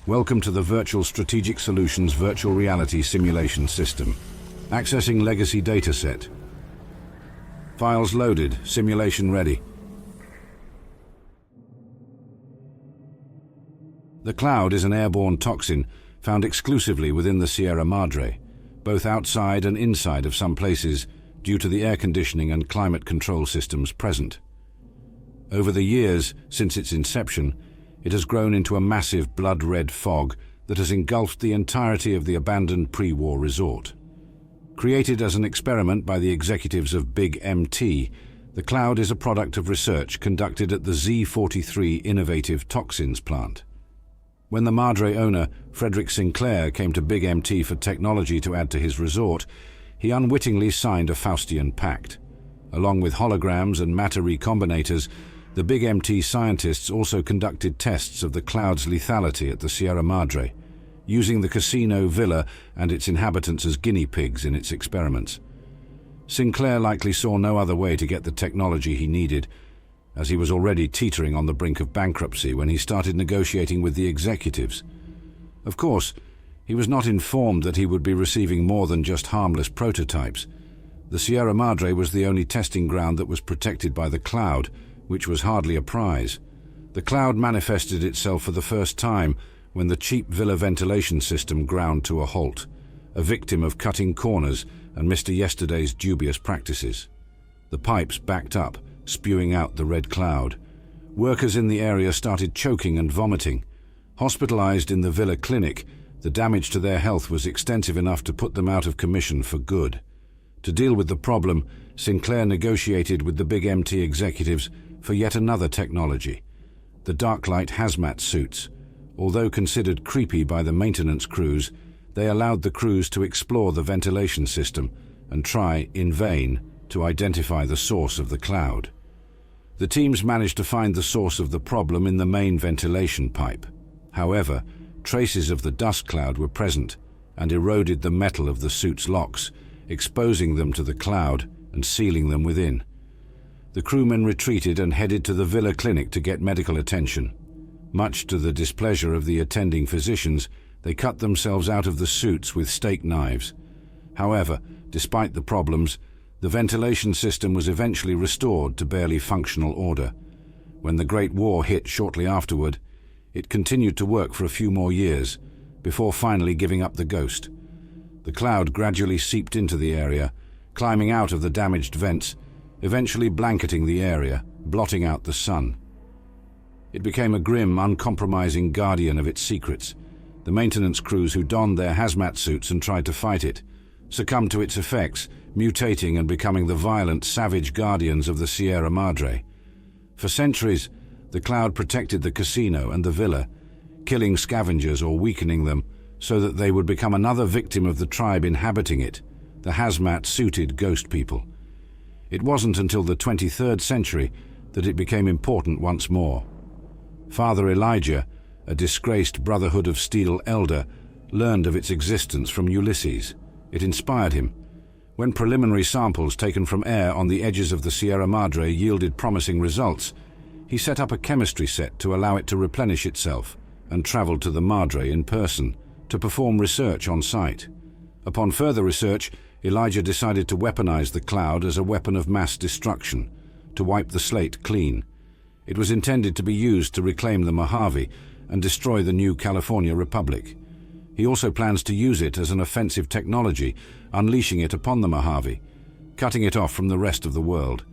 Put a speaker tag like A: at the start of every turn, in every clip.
A: Welcome to the Virtual Strategic Solutions Virtual Reality Simulation System. Accessing legacy dataset. Files loaded, simulation ready. The cloud is an airborne toxin found exclusively within the Sierra Madre, both outside and inside of some places due to the air conditioning and climate control systems present. Over the years since its inception, it has grown into a massive blood-red fog that has engulfed the entirety of the abandoned pre-war resort. Created as an experiment by the executives of Big MT, the cloud is a product of research conducted at the Z43 Innovative Toxins plant. When the Madre owner, Frederick Sinclair, came to Big MT for technology to add to his resort, he unwittingly signed a Faustian pact. Along with holograms and matter recombinators, the Big MT scientists also conducted tests of the cloud's lethality at the Sierra Madre, using the casino villa and its inhabitants as guinea pigs in its experiments. Sinclair likely saw no other way to get the technology he needed, as he was already teetering on the brink of bankruptcy when he started negotiating with the executives. Of course, he was not informed that he would be receiving more than just harmless prototypes. The Sierra Madre was the only testing ground that was protected by the cloud, which was hardly a prize. The cloud manifested itself for the first time when the cheap villa ventilation system ground to a halt, a victim of cutting corners and Mr. Yesterday's dubious practices. The pipes backed up, spewing out the red cloud. Workers in the area started choking and vomiting. Hospitalized in the villa clinic, the damage to their health was extensive enough to put them out of commission for good. To deal with the problem, Sinclair negotiated with the Big MT executives for yet another technology, the dark-light hazmat suits. Although considered creepy by the maintenance crews, they allowed the crews to explore the ventilation system and try, in vain, to identify the source of the cloud. The teams managed to find the source of the problem in the main ventilation pipe. However, traces of the dust cloud were present and eroded the metal of the suit's locks, exposing them to the cloud and sealing them within. The crewmen retreated and headed to the villa clinic to get medical attention. Much to the displeasure of the attending physicians, they cut themselves out of the suits with steak knives. However, despite the problems, the ventilation system was eventually restored to barely functional order. When the Great War hit shortly afterward, it continued to work for a few more years, before finally giving up the ghost. The cloud gradually seeped into the area, climbing out of the damaged vents, eventually blanketing the area, blotting out the sun. It became a grim, uncompromising guardian of its secrets. The maintenance crews who donned their hazmat suits and tried to fight it succumbed to its effects, mutating and becoming the violent, savage guardians of the Sierra Madre. For centuries, the cloud protected the casino and the villa, killing scavengers or weakening them so that they would become another victim of the tribe inhabiting it, the hazmat-suited ghost people. It wasn't until the 23rd century that it became important once more. Father Elijah, a disgraced Brotherhood of Steel elder, learned of its existence from Ulysses. It inspired him. When preliminary samples taken from air on the edges of the Sierra Madre yielded promising results, he set up a chemistry set to allow it to replenish itself and traveled to the Madre in person to perform research on site. Upon further research, Elijah decided to weaponize the cloud as a weapon of mass destruction, to wipe the slate clean. It was intended to be used to reclaim the Mojave and destroy the new California Republic. He also plans to use it as an offensive technology, unleashing it upon the Mojave, cutting it off from the rest of the world.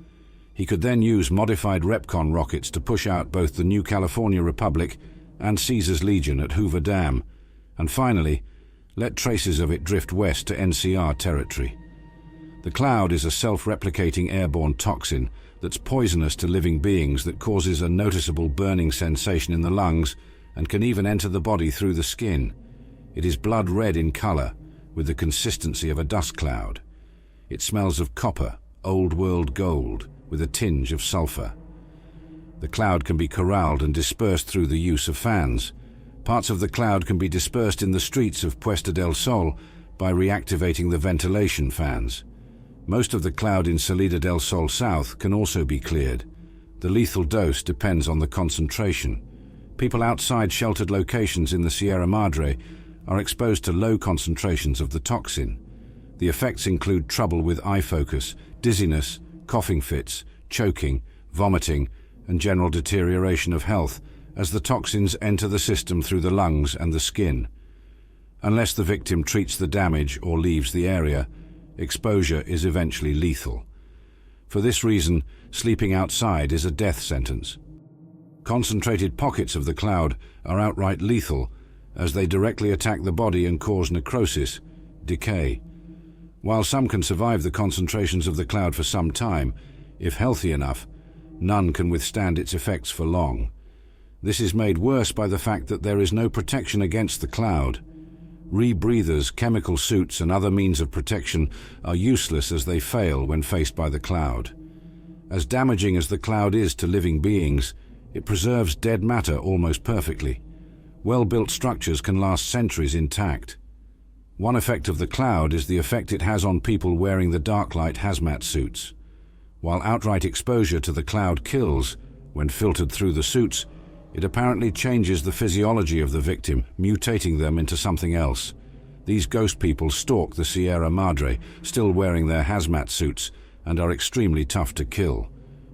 A: He could then use modified Repcon rockets to push out both the new California Republic and Caesar's Legion at Hoover Dam, and finally, let traces of it drift west to NCR territory. The cloud is a self-replicating airborne toxin that's poisonous to living beings, that causes a noticeable burning sensation in the lungs and can even enter the body through the skin. It is blood red in color, with the consistency of a dust cloud. It smells of copper, old world gold, with a tinge of sulfur. The cloud can be corralled and dispersed through the use of fans. Parts of the cloud can be dispersed in the streets of Puesta del Sol by reactivating the ventilation fans. Most of the cloud in Salida del Sol South can also be cleared. The lethal dose depends on the concentration. People outside sheltered locations in the Sierra Madre are exposed to low concentrations of the toxin. The effects include trouble with eye focus, dizziness, coughing fits, choking, vomiting, and general deterioration of health as the toxins enter the system through the lungs and the skin. Unless the victim treats the damage or leaves the area, exposure is eventually lethal. For this reason, sleeping outside is a death sentence. Concentrated pockets of the cloud are outright lethal as they directly attack the body and cause necrosis, decay. While some can survive the concentrations of the cloud for some time, if healthy enough, none can withstand its effects for long. This is made worse by the fact that there is no protection against the cloud. Rebreathers, chemical suits, and other means of protection are useless as they fail when faced by the cloud. As damaging as the cloud is to living beings, it preserves dead matter almost perfectly. Well-built structures can last centuries intact. One effect of the cloud is the effect it has on people wearing the dark light hazmat suits. While outright exposure to the cloud kills, when filtered through the suits, it apparently changes the physiology of the victim, mutating them into something else. These ghost people stalk the Sierra Madre, still wearing their hazmat suits, and are extremely tough to kill.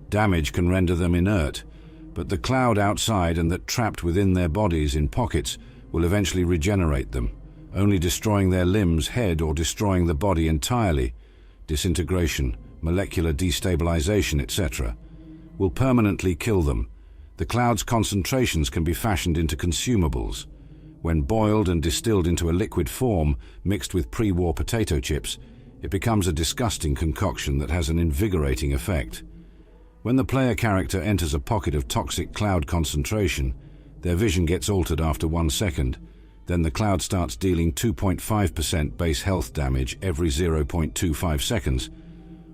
A: Damage can render them inert, but the cloud outside and that trapped within their bodies in pockets will eventually regenerate them, only destroying their limbs, head, or destroying the body entirely. Disintegration, molecular destabilization, etc., will permanently kill them. The cloud's concentrations can be fashioned into consumables. When boiled and distilled into a liquid form mixed with pre-war potato chips, it becomes a disgusting concoction that has an invigorating effect. When the player character enters a pocket of toxic cloud concentration, their vision gets altered after 1 second. Then the cloud starts dealing 2.5% base health damage every 0.25 seconds,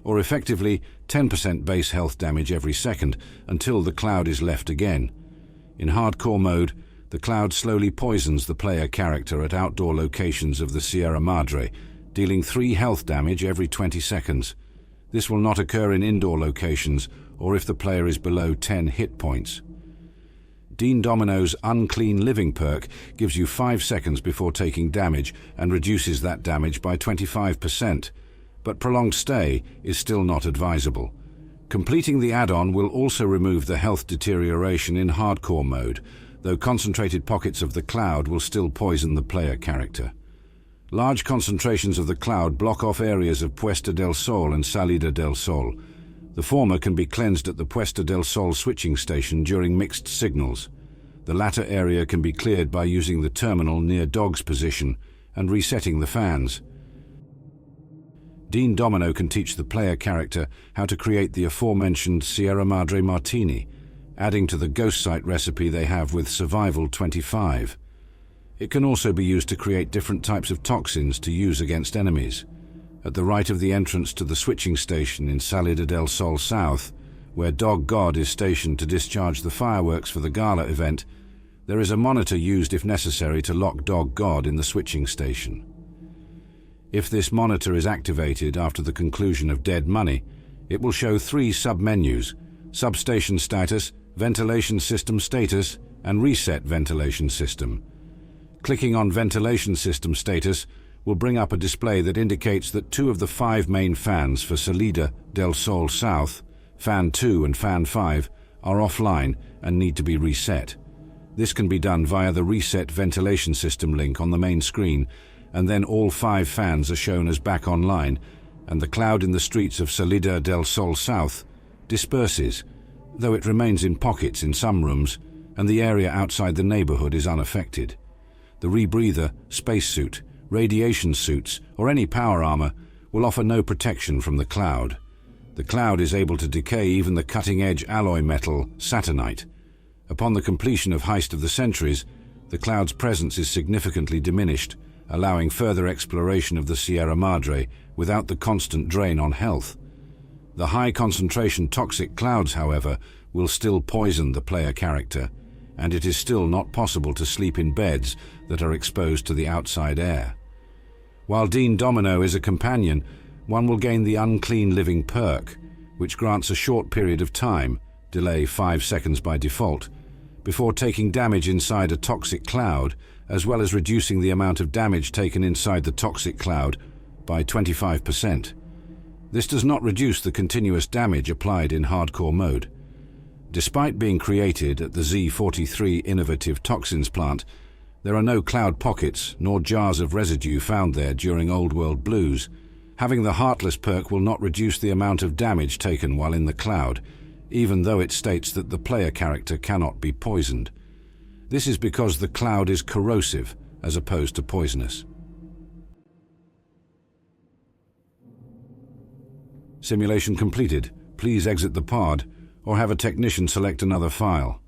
A: or effectively 10% base health damage every second until the cloud is left again. In hardcore mode, the cloud slowly poisons the player character at outdoor locations of the Sierra Madre, dealing 3 health damage every 20 seconds. This will not occur in indoor locations or if the player is below 10 hit points. Dean Domino's Unclean Living perk gives you 5 seconds before taking damage and reduces that damage by 25%, but prolonged stay is still not advisable. Completing the add-on will also remove the health deterioration in hardcore mode, though concentrated pockets of the cloud will still poison the player character. Large concentrations of the cloud block off areas of Puesta del Sol and Salida del Sol. The former can be cleansed at the Puesta del Sol switching station during mixed signals. The latter area can be cleared by using the terminal near Dog's position and resetting the fans. Dean Domino can teach the player character how to create the aforementioned Sierra Madre Martini, adding to the ghost site recipe they have with Survival 25. It can also be used to create different types of toxins to use against enemies. At the right of the entrance to the switching station in Salida del Sol South, where Dog God is stationed to discharge the fireworks for the gala event, there is a monitor used if necessary to lock Dog God in the switching station. If this monitor is activated after the conclusion of Dead Money, it will show 3 sub-menus: Substation Status, Ventilation System Status, and Reset Ventilation System. Clicking on Ventilation System Status will bring up a display that indicates that 2 of the 5 main fans for Salida del Sol South, Fan 2 and Fan 5, are offline and need to be reset. This can be done via the Reset Ventilation System link on the main screen, and then all 5 fans are shown as back online, and the cloud in the streets of Salida del Sol South disperses, though it remains in pockets in some rooms, and the area outside the neighborhood is unaffected. The rebreather, spacesuit, radiation suits, or any power armor will offer no protection from the cloud. The cloud is able to decay even the cutting-edge alloy metal, saturnite. Upon the completion of Heist of the Centuries, the cloud's presence is significantly diminished, allowing further exploration of the Sierra Madre without the constant drain on health. The high-concentration toxic clouds, however, will still poison the player character, and it is still not possible to sleep in beds that are exposed to the outside air. While Dean Domino is a companion, one will gain the Unclean Living perk, which grants a short period of time, delay 5 seconds by default, before taking damage inside a toxic cloud, as well as reducing the amount of damage taken inside the toxic cloud by 25%. This does not reduce the continuous damage applied in hardcore mode. Despite being created at the Z43 innovative toxins plant, there are no cloud pockets nor jars of residue found there during Old World Blues. Having the Heartless perk will not reduce the amount of damage taken while in the cloud, even though it states that the player character cannot be poisoned. This is because the cloud is corrosive as opposed to poisonous. Simulation completed. Please exit the pod or have a technician select another file.